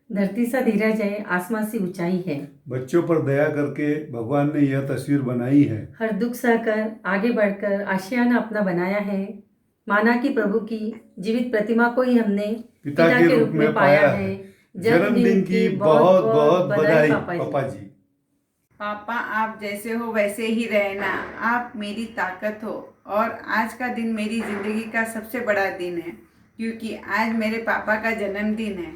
धरती सा धीरज है, आसमान सी ऊंचाई है। बच्चों पर दया करके भगवान ने यह तस्वीर बनाई है। हर दुख सहकर आगे बढ़कर आशियाना अपना बनाया है। माना कि प्रभु की जीवित प्रतिमा को ही हमने पिता के रूप में पाया है। जन्मदिन की बहुत बहुत बधाई पापा जी। पापा, आप जैसे हो वैसे ही रहना। आप मेरी ताकत हो और आज का दिन मेरी ज़िंदगी का सबसे बड़ा दिन है क्योंकि आज मेरे पापा का जन्मदिन है।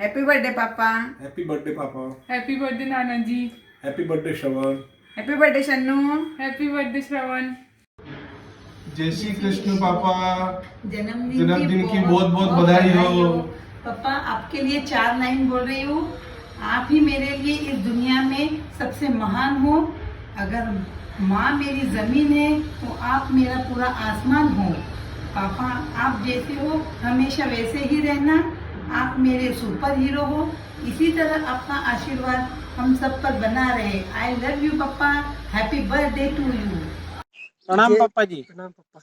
हैप्पी बर्थडे पापा। हैप्पी बर्थडे पापा। हैप्पी बर्थडे नाना ji. Happy birthday Shravan. Happy birthday Shannu. Happy birthday Shravan. जय श्री कृष्ण पापा। जन्मदिन की बहुत बहुत बधाई हो। पापा, आपके लिए 4 लाइन बोल रही हूँ। आप ही मेरे लिए इस दुनिया में सबसे महान हो। अगर माँ मेरी जमीन है तो आप मेरा पूरा आसमान हो। पापा, आप जैसे हो हमेशा वैसे ही रहना। आप मेरे सुपर हीरो हो। इसी तरह अपना आशीर्वाद हम सब पर बना रहे। आई लव यू पापा। Happy birthday to you. प्रणाम पापा जी। प्रणाम पापा।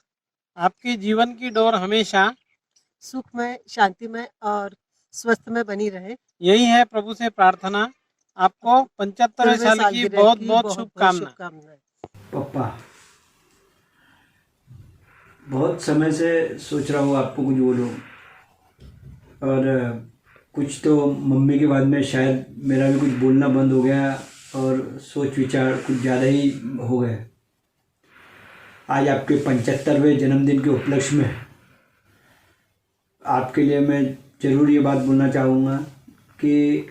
आपके जीवन की डोर हमेशा सुखमय, शांतिमय और स्वस्थ में बनी रहे। यही है प्रभु से प्रार्थना। आपको 75वें साल की बहुत बहुत शुभकामनाएं। पापा, बहुत समय से सोच रहा हूँ आपको कुछ बोलूँ, और कुछ तो मम्मी के बाद में शायद मेरा भी कुछ बोलना बंद हो गया और सोच विचार कुछ ज़्यादा ही हो गए। आज आपके 75वें जन्मदिन के उपलक्ष्य में आपके लिए मैं ज़रूर ये बात बोलना चाहूँगा कि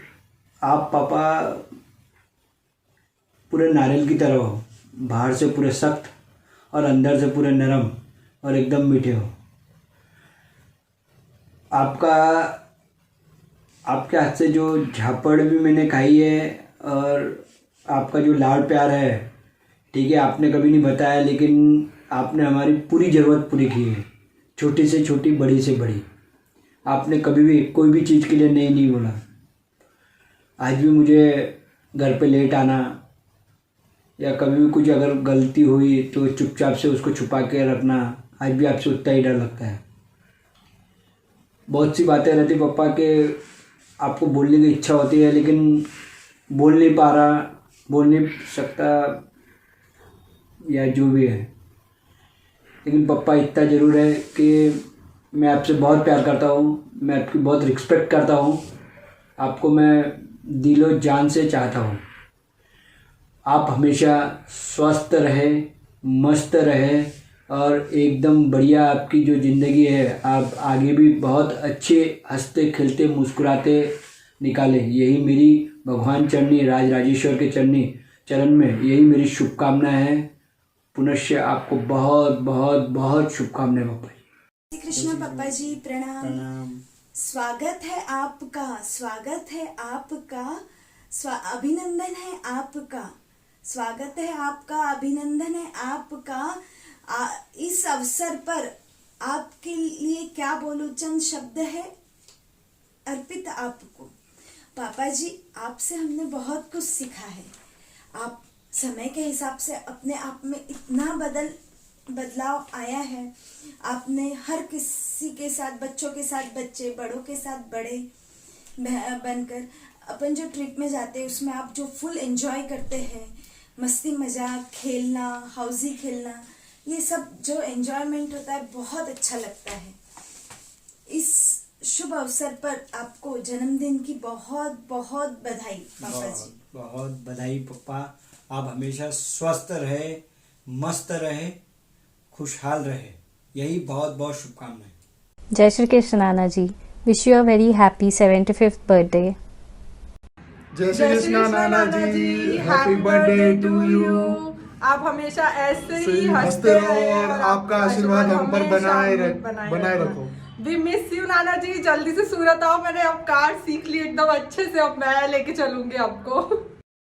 आप पापा पूरे नारियल की तरह हो। बाहर से पूरे सख्त और अंदर से पूरे नरम और एकदम मीठे हो। आपके हाथ से जो झापड़ भी मैंने खाई है और आपका जो लाड़ प्यार है, ठीक है, आपने कभी नहीं बताया लेकिन आपने हमारी पूरी ज़रूरत पूरी की है। छोटी से छोटी, बड़ी से बड़ी। आपने कभी भी कोई भी चीज़ के लिए नहीं बोला। आज भी मुझे घर पे लेट आना या कभी भी कुछ अगर गलती हुई तो चुपचाप से उसको छुपा के रखना, आज भी आपसे उतना ही डर लगता है। बहुत सी बातें रहती पापा के आपको बोलने की इच्छा होती है लेकिन बोल नहीं पा रहा, बोल नहीं सकता या जो भी है। लेकिन पापा इतना ज़रूर है कि मैं आपसे बहुत प्यार करता हूँ, मैं आपकी बहुत रिस्पेक्ट करता हूँ। आपको मैं दिलो जान से चाहता हूँ। आप हमेशा स्वस्थ रहे, मस्त रहे और एकदम बढ़िया आपकी जो ज़िंदगी है, आप आगे भी बहुत अच्छे हंसते खेलते मुस्कुराते निकालें। यही मेरी भगवान चरणी, राजेश्वर के चरण में यही मेरी शुभकामना है। पुनश्च आपको बहुत बहुत बहुत शुभकामनाएं पापा जी। श्री कृष्ण पापा जी, प्रणाम। स्वागत है आपका, स्वागत है आपका, अभिनंदन है आपका, स्वागत है आपका, अभिनंदन है आपका। इस अवसर पर आपके लिए क्या बोलूं, चंद शब्द है अर्पित आपको। पापा जी, आपसे हमने बहुत कुछ सीखा है। आप समय के हिसाब से अपने आप में इतना बदलाव आया है। आपने हर किसी के साथ, बच्चों के साथ बच्चे, बड़ों के साथ बड़े बनकर अपन जो ट्रिप में जाते हैं उसमें आप जो फुल एंजॉय करते हैं, मस्ती मजाक, खेलना, हाउसी खेलना, ये सब जो एंजॉयमेंट होता है बहुत अच्छा लगता है। इस शुभ अवसर पर आपको जन्मदिन की बहुत बहुत बधाई पापा जी। बहुत बधाई पापा। आप हमेशा स्वस्थ रहे, मस्त रहे, खुशहाल रहे, यही बहुत बहुत शुभकामनाएं। जय श्री कृष्ण नाना ji. Wish you a very happy 75th birthday. जय श्री कृष्ण नाना ji. Happy birthday to you. आप हमेशा ऐसे ही हंसते रहो और आपका आशीर्वाद हम पर बनाए रखो। वी मिस यू नाना जी। जल्दी से सूरत आओ। मैंने अब कार सीख ली एकदम अच्छे से। अब मैं लेके चलूंगी आपको।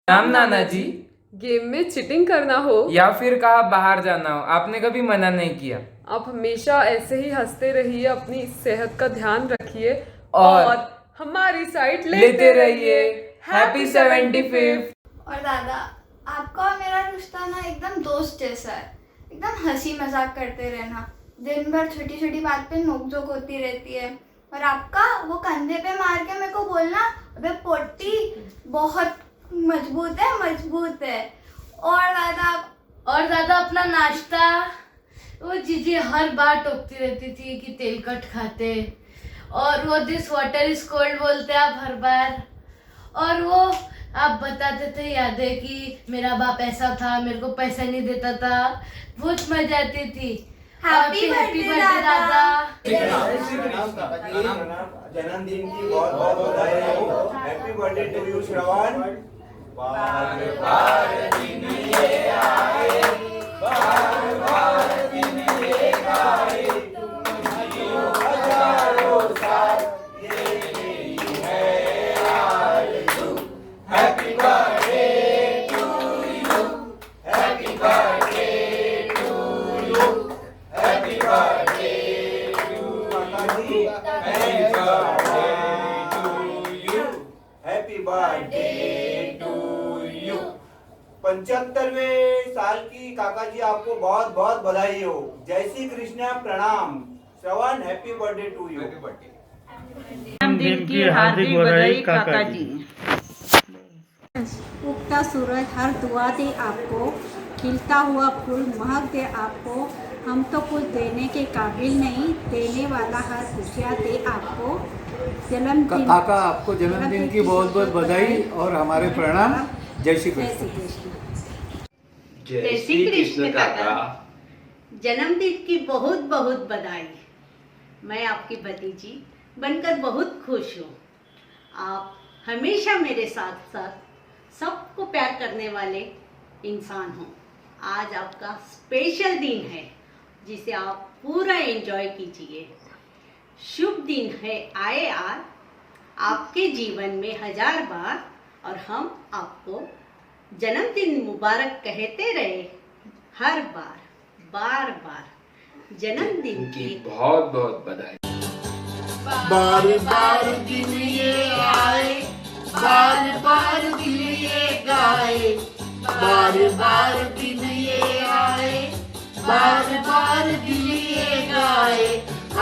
राम नाना जी। गेम में चीटिंग करना हो या फिर कहा बाहर जाना हो, आपने कभी मना नहीं किया। आप हमेशा ऐसे ही हंसते रहिए, अपनी सेहत का ध्यान रखिए और हमारी साइड लेते रहिए। Happy 75th। और दादा, आपका और मेरा रिश्ता ना एकदम दोस्त जैसा है। एकदम हंसी मजाक करते रहना, दिन भर छोटी छोटी बात पे नोकझोंक होती रहती है। और आपका वो कंधे पे मार के मेरे को बोलना, अबे पोटी बहुत मजबूत है। और ज़्यादा अपना नाश्ता वो जीजी हर बार टोकती रहती थी कि तेल कट खाते, और वो दिस वाटर इज कोल्ड बोलते आप हर बार। और वो आप बताते थे याद है कि मेरा बाप ऐसा था, मेरे को पैसा नहीं देता था, बहुत मजा आती थी। हैप्पी बर्थडे दादा। जन्मदिन की बहुत बहुत बधाई हो। हैप्पी बर्थडे टू यू श्रवण। बार बार दिन ये आए, बार बार दिन ये आए, तुम जियो हजारों साल, ये मेरी है आरज़ू। Happy birthday to you, happy birthday to you, happy birthday to माताजी, happy birthday to you, happy birthday to you. 75वें साल की काका जी आपको बहुत बहुत बधाई हो। जय श्री कृष्ण, प्रणाम। श्रवण, हैप्पी बर्थडे टू यू। जन्मदिन की हार्दिक बधाई काका जी। उगता सूरज हर दुआ दे आपको, खिलता हुआ फूल महक दे आपको। हम तो कुछ देने के काबिल नहीं, देने वाला हर खुशियाँ दे आपको। जन्मदिन काका, आपको जन्मदिन की बहुत बहुत बधाई और हमारे प्रणाम। जय श्री कृष्ण। जय श्री कृष्ण काका। जन्मदिन की बहुत बहुत बधाई। मैं आपकी भतीजी बनकर बहुत खुश हूँ। आप हमेशा मेरे साथ साथ सबको प्यार करने वाले इंसान हो। आज आपका स्पेशल दिन है जिसे आप पूरा एंजॉय कीजिए। शुभ दिन है आए आज आपके जीवन में 1000 बार, और हम आपको जन्मदिन मुबारक कहते रहे हर बार, बार बार। जन्मदिन की बहुत बहुत बधाई। बार बार दिन ये आए, बार बार दिन ये गाए, बार बार दिन ये आए, बार बार दिन ये गाए।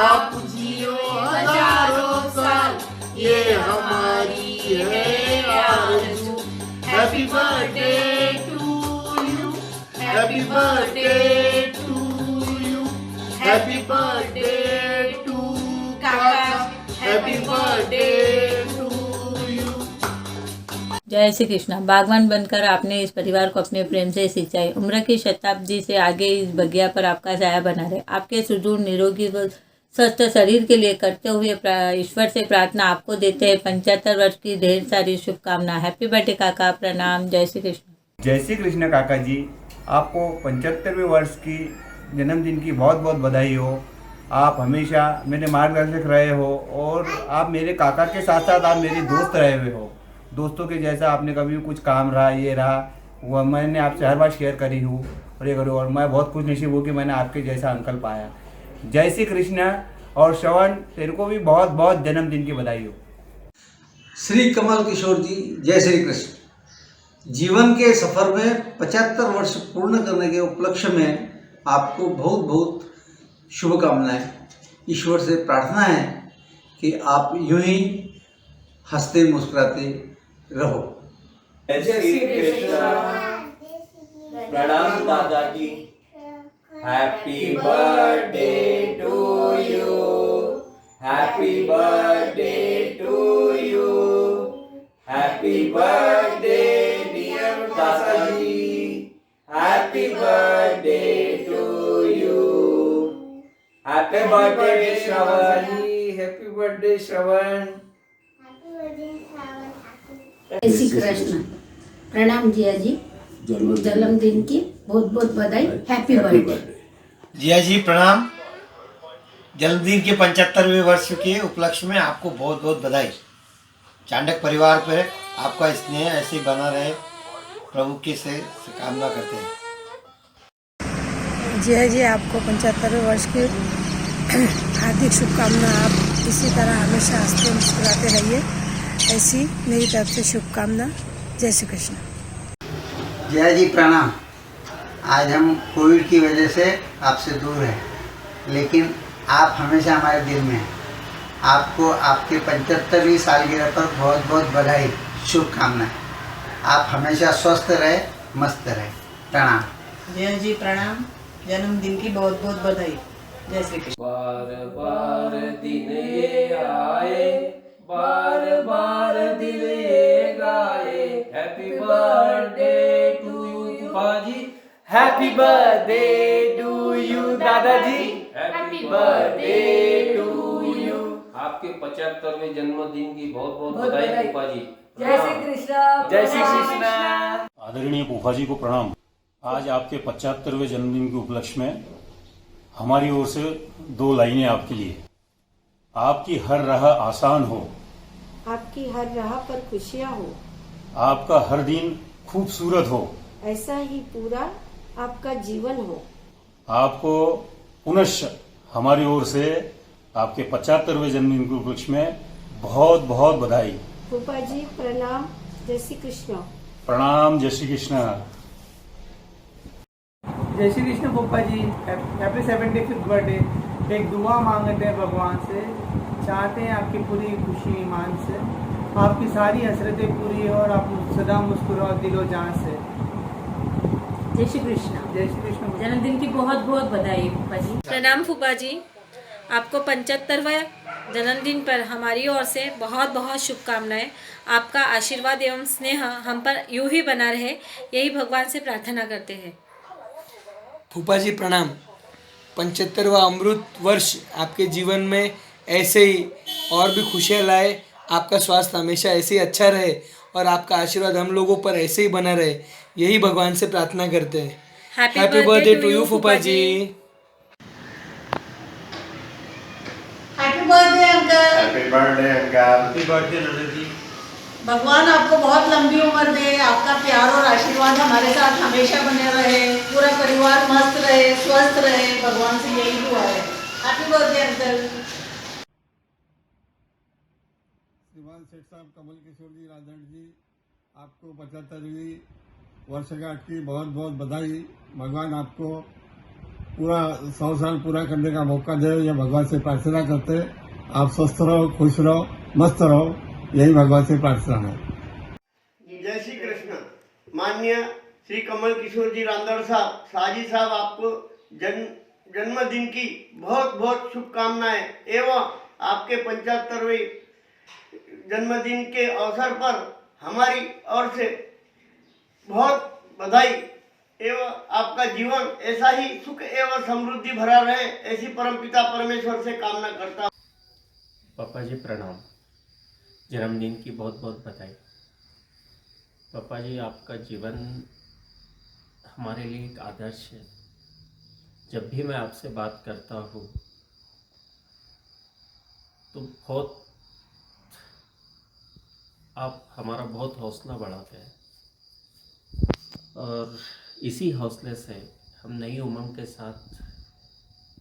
आप जियो हजारों साल, ये हमारी है आरज़ू। Happy birthday to you, happy birthday to you, happy birthday to काका, हैप्पी बर्थडे टू यू। जय श्री कृष्णा। बागवान बनकर आपने इस परिवार को अपने प्रेम से सिंचाई। उम्र की शताब्दी से आगे इस बगिया पर आपका साया बना रहे। आपके सुदृढ़ निरोगी व स्वस्थ शरीर के लिए करते हुए ईश्वर से प्रार्थना आपको देते हैं 75 वर्ष की ढेर सारी शुभकामना। हैप्पी बर्थडे काका, प्रणाम। जय श्री कृष्ण। जय श्री कृष्ण काका जी, आपको 75वें वर्ष की जन्मदिन की बहुत बहुत बधाई हो। आप हमेशा मेरे मार्गदर्शक रहे हो और आप मेरे काका के साथ साथ आप मेरे दोस्त रहे हुए हो। दोस्तों के जैसा आपने कभी कुछ काम रहा, ये रहा, वह मैंने आपसे हर बार शेयर करी हूँ और ये करूँ, और मैं बहुत खुश नसीब हूँ कि मैंने आपके जैसा अंकल पाया। जय श्री कृष्ण। और श्रवण, तेरे को भी बहुत बहुत जन्मदिन की बधाई हो। श्री कमल किशोर जी, जय श्री कृष्ण। जीवन के सफर में 75 वर्ष पूर्ण करने के उपलक्ष्य में आपको बहुत बहुत शुभकामनाएं। ईश्वर से प्रार्थना है कि आप यूं ही हंसते मुस्कुराते रहो। जय श्री कृष्ण। प्रणाम दादाजी। Happy birthday to you, happy birthday to you, happy birthday dear दादाजी, happy birthday to you, happy birthday Shravan, happy birthday Shravan. जय श्री कृष्ण। प्रणाम जिया जी, जन्मदिन की बहुत बहुत बधाई। Happy birthday. जिया जी प्रणाम। जन्मदिन के 75वें वर्ष के उपलक्ष्य में आपको बहुत बहुत बधाई। चांडक परिवार पर आपका स्नेह ऐसे ही बना रहे, प्रभु के से कामना करते हैं। जिया जी, आपको 75वें वर्ष की हार्दिक शुभकामना। आप इसी तरह हमेशा हंसते मुस्कुराते रहिए, ऐसी मेरी तरफ से शुभकामना। जय श्री कृष्ण। जय जी प्रणाम। आज हम कोविड की वजह से आपसे दूर हैं, लेकिन आप हमेशा हमारे दिल में हैं। आपको आपकी 75वीं सालगिरह पर बहुत बहुत बधाई, शुभकामनाएं। आप हमेशा स्वस्थ रहे, मस्त रहे। प्रणाम। जय जी प्रणाम। जन्मदिन की बहुत बहुत बधाई। जय श्री कृष्ण। बार बार दिन ये आए, बार बार दिल ये गाए, हैप्पी बर्थडे टू यू फूफाजी, हैप्पी बर्थडे टू यू दादाजी, हैप्पी बर्थडे टू यू। आपके 75वें जन्मदिन की बहुत बहुत बधाई फूफाजी। जय श्री कृष्ण। जय श्री कृष्ण। आदरणीय फूफाजी को प्रणाम। आज आपके 75वें जन्मदिन के उपलक्ष्य में हमारी ओर से 2 लाइनें आपके लिए। आपकी हर राह आसान हो, आपकी हर राह पर खुशियाँ हो, आपका हर दिन खूबसूरत हो, ऐसा ही पूरा आपका जीवन हो। आपको पुनश्च हमारी ओर से आपके 75वें जन्मदिन के उपलक्ष्य में बहुत बहुत बधाई। फूफा जी प्रणाम। जय श्री कृष्ण। प्रणाम। जय श्री कृष्ण। जय श्री कृष्ण फूफा जी। Happy 75th birthday. एक दुआ मांगते हैं भगवान से, चाहते हैं आपकी पूरी खुशी ईमान से, आपकी सारी हसरतें पूरी हो और आप सदा मुस्कुराओ दिलो जान से। जय श्री कृष्ण। जय श्री कृष्ण। जन्मदिन की बहुत बहुत बधाई फूफा जी। प्रणाम फूफा जी, आपको 75वें जन्मदिन पर हमारी ओर से बहुत बहुत शुभकामनाएं। आपका आशीर्वाद एवं स्नेह हम पर यूं ही बना रहे, यही भगवान से प्रार्थना करते हैं। फूफा जी प्रणाम। 75वां अमृत वर्ष आपके जीवन में ऐसे ही और भी खुशियाँ लाए, आपका स्वास्थ्य हमेशा ऐसे ही अच्छा रहे और आपका आशीर्वाद हम लोगों पर ऐसे ही बना रहे, यही भगवान से प्रार्थना करते हैं। हैप्पी बर्थडे टू यू फूफा ji. Happy birthday uncle. Happy birthday uncle. Happy birthday नाना जी। भगवान आपको बहुत लंबी उम्र दे, आपका प्यार और आशीर्वाद हमारे साथ हमेशा बने रहे, पूरा परिवार मस्त रहे, स्वस्थ रहे, भगवान से यही दुआ है। Happy birthday uncle. श्रीमान सेठ साहब कमल किशोर जी राजन जी, आपको 75वीं वर्षगांठ की बहुत बहुत बधाई। भगवान आपको पूरा 100 साल पूरा करने का मौका दे, यह भगवान से प्रार्थना करते। आप स्वस्थ रहो, खुश रहो, मस्त रहो, यही भगवान से प्रार्थना है। जय श्री कृष्ण। माननीय श्री कमल किशोर जी रांदड़ साहब, साजी साहब, आपको जन्मदिन की बहुत बहुत शुभकामनाएं एवं आपके 75वें जन्मदिन के अवसर पर हमारी ओर से बहुत बधाई एवं आपका जीवन ऐसा ही सुख एवं समृद्धि भरा रहे, ऐसी परमपिता परमेश्वर से कामना करता हूँ। पापा जी प्रणाम। जन्मदिन की बहुत बहुत बधाई। पापा जी आपका जीवन हमारे लिए एक आदर्श है। जब भी मैं आपसे बात करता हूँ तो आप हमारा बहुत हौसला बढ़ाते हैं और इसी हौसले से हम नई उमंग के साथ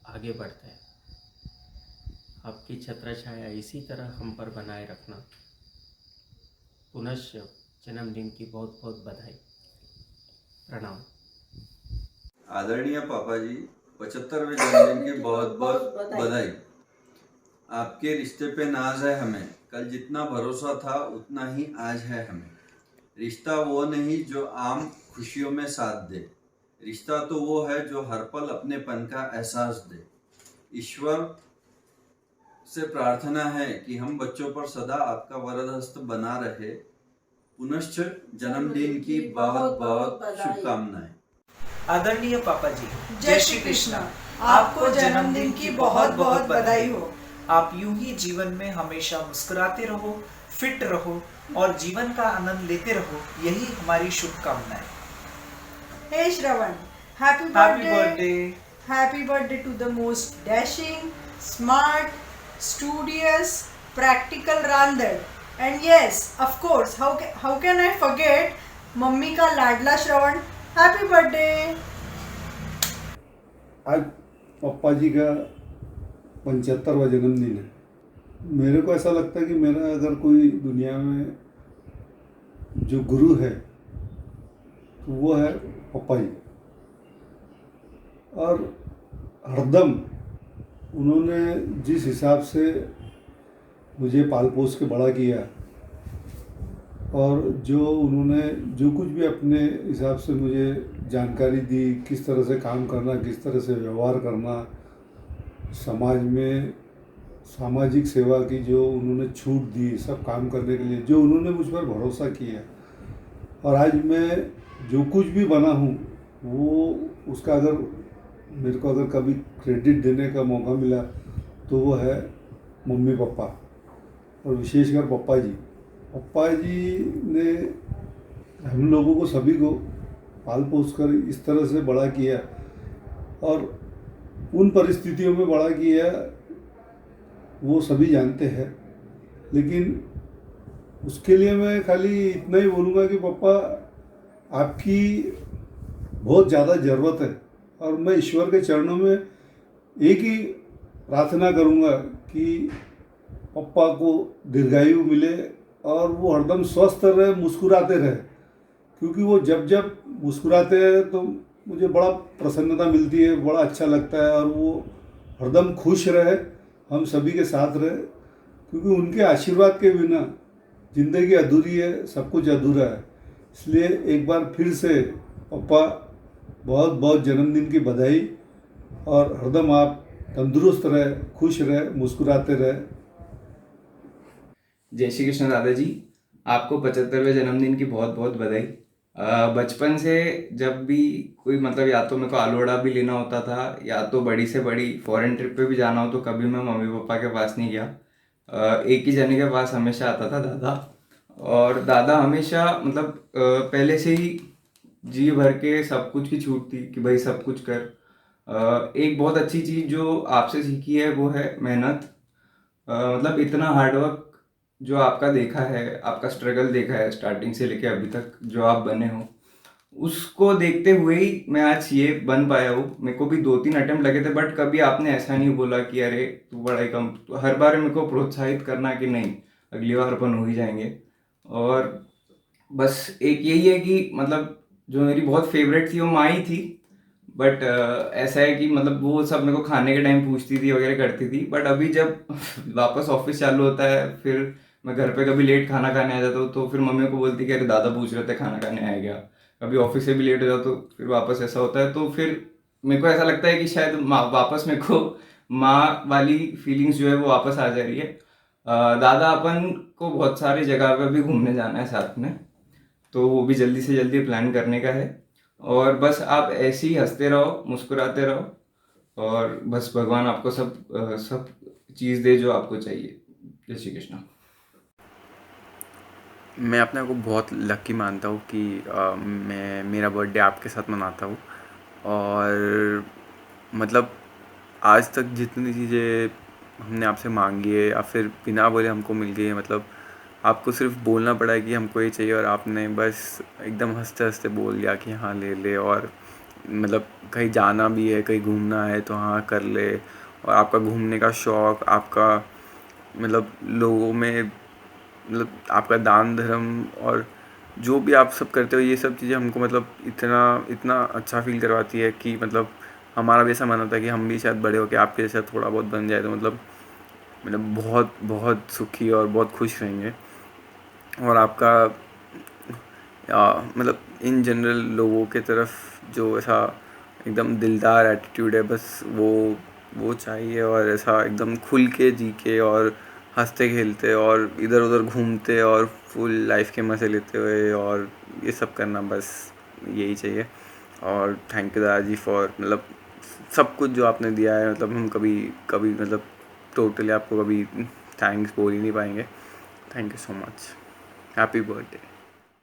आगे बढ़ते हैं। आपकी छत्र छाया इसी तरह हम पर बनाए रखना। पुनश्च जन्मदिन की बहुत बहुत बधाई। प्रणाम। आदरणीय पापा जी, 75वें जन्मदिन की बहुत बहुत बधाई। आपके रिश्ते पे नाज है हमें, कल जितना भरोसा था उतना ही आज है हमें। रिश्ता वो नहीं जो आम खुशियों में साथ दे, रिश्ता तो वो है जो हर पल अपनेपन का एहसास दे। ईश्वर से प्रार्थना है कि हम बच्चों पर सदा आपका वरद हस्त बना रहे। पुनश्च जन्मदिन की बहुत बहुत शुभकामनाएं। आदरणीय पापा जी, जय श्री कृष्ण। आपको जन्मदिन की बहुत बहुत बधाई हो। आप यूं ही जीवन में हमेशा मुस्कुराते रहो, फिट रहो और जीवन का आनंद लेते रहो, यही हमारी शुभकामनाएं। हे Shravan, happy birthday. Happy birthday to the most dashing, smart, studious, practical Randar. And yes, of course, how can I forget mummy का लाडला श्रवण। Happy birthday. आज पप्पा जी का 75वां जन्मदिन है। मेरे को ऐसा लगता है कि मेरा अगर कोई दुनिया में जो गुरु है तो वो है पप्पा जी। और हरदम उन्होंने जिस हिसाब से मुझे पाल पोस के बड़ा किया, और जो उन्होंने जो कुछ भी अपने हिसाब से मुझे जानकारी दी, किस तरह से काम करना, किस तरह से व्यवहार करना, समाज में सामाजिक सेवा की जो उन्होंने छूट दी सब काम करने के लिए, जो उन्होंने मुझ पर भरोसा किया, और आज मैं जो कुछ भी बना हूँ वो उसका अगर मेरे को अगर कभी क्रेडिट देने का मौका मिला तो वो है मम्मी पापा, और विशेषकर पप्पा जी। पप्पा जी ने हम लोगों को सभी को पाल पोस कर इस तरह से बड़ा किया, और उन परिस्थितियों में बड़ा किया वो सभी जानते हैं, लेकिन उसके लिए मैं खाली इतना ही बोलूँगा कि पापा आपकी बहुत ज़्यादा ज़रूरत है, और मैं ईश्वर के चरणों में एक ही प्रार्थना करूँगा कि पप्पा को दीर्घायु मिले और वो हरदम स्वस्थ रहे, मुस्कुराते रहे, क्योंकि वो जब जब मुस्कुराते हैं तो मुझे बड़ा प्रसन्नता मिलती है, बड़ा अच्छा लगता है, और वो हरदम खुश रहे, हम सभी के साथ रहे, क्योंकि उनके आशीर्वाद के बिना ज़िंदगी अधूरी है, सब कुछ अधूरा है। इसलिए एक बार फिर से पप्पा बहुत बहुत जन्मदिन की बधाई, और हरदम आप तंदुरुस्त रहे, खुश रहे, मुस्कुराते रहे। जय श्री कृष्ण दादा जी, आपको 75वें जन्मदिन की बहुत बहुत बधाई। बचपन से जब भी कोई मतलब या तो मेरे को आलू वड़ा भी लेना होता था, या तो बड़ी से बड़ी फॉरेन ट्रिप पे भी जाना हो, तो कभी मैं मम्मी पापा के पास नहीं गया। एक ही जने के पास हमेशा आता था, दादा। और दादा हमेशा मतलब पहले से ही जी भर के सब कुछ की छूट थी कि भाई सब कुछ कर। एक बहुत अच्छी चीज़ जो आपसे सीखी है वो है मेहनत। मतलब इतना हार्डवर्क जो आपका देखा है, आपका स्ट्रगल देखा है स्टार्टिंग से लेके अभी तक जो आप बने हो, उसको देखते हुए ही मैं आज ये बन पाया हूँ। मेरे को भी 2-3 अटेम्प्ट लगे थे, बट कभी आपने ऐसा नहीं बोला कि अरे तू पढ़ाई कम। तो हर बार मेरे को प्रोत्साहित करना कि नहीं, अगली बार अपन हो ही जाएंगे। और बस एक यही है कि मतलब जो मेरी बहुत फेवरेट थी वो माँ ही थी, बट ऐसा है कि मतलब वो सब मेरे को खाने के टाइम पूछती थी वगैरह करती थी। बट अभी जब वापस ऑफिस चालू होता है, फिर मैं घर पे कभी लेट खाना खाने आ जाता हूँ तो फिर मम्मी को बोलती कि अरे दादा पूछ रहे थे खाना खाने आया गया। कभी ऑफिस से भी लेट हो जाओ तो फिर वापस ऐसा होता है, तो फिर मेरे को ऐसा लगता है कि शायद वापस मेरे को माँ वाली फीलिंग्स जो है वो वापस आ जा रही है। दादा अपन को बहुत सारी जगह पे भी घूमने जाना है साथ में, तो वो भी जल्दी से जल्दी प्लान करने का है। और बस आप ऐसे ही हंसते रहो, मुस्कुराते रहो, और बस भगवान आपको सब चीज़ दे जो आपको चाहिए। जय श्री कृष्ण। मैं अपने को बहुत लकी मानता हूँ कि मैं मेरा बर्थडे आपके साथ मनाता हूँ, और मतलब आज तक जितनी चीज़ें हमने आपसे मांगी है या फिर बिना बोले हमको मिल गई है, मतलब आपको सिर्फ बोलना पड़ा है कि हमको ये चाहिए, और आपने बस एकदम हंसते हंसते बोल दिया कि हाँ ले ले। और मतलब कहीं जाना भी है, कहीं घूमना है तो हाँ कर ले। और आपका घूमने का शौक़, आपका मतलब लोगों में मतलब आपका दान धर्म और जो भी आप सब करते हो, ये सब चीज़ें हमको मतलब इतना अच्छा फील करवाती है कि मतलब हमारा भी ऐसा मन होता है कि हम भी शायद बड़े होकर आपके जैसा थोड़ा बहुत बन जाए, तो मतलब बहुत बहुत सुखी और बहुत खुश रहेंगे। और आपका मतलब इन जनरल लोगों के तरफ जो ऐसा एकदम दिलदार एटीट्यूड है, बस वो चाहिए। और ऐसा एकदम खुल के जी के और हंसते खेलते और इधर उधर घूमते और फुल लाइफ के मज़े लेते हुए और ये सब करना, बस यही चाहिए। और थैंक यू दादा जी फॉर मतलब सब कुछ जो आपने दिया है। मतलब हम कभी मतलब टोटली आपको कभी थैंक्स बोल ही नहीं पाएंगे। Thank you so much. Happy birthday.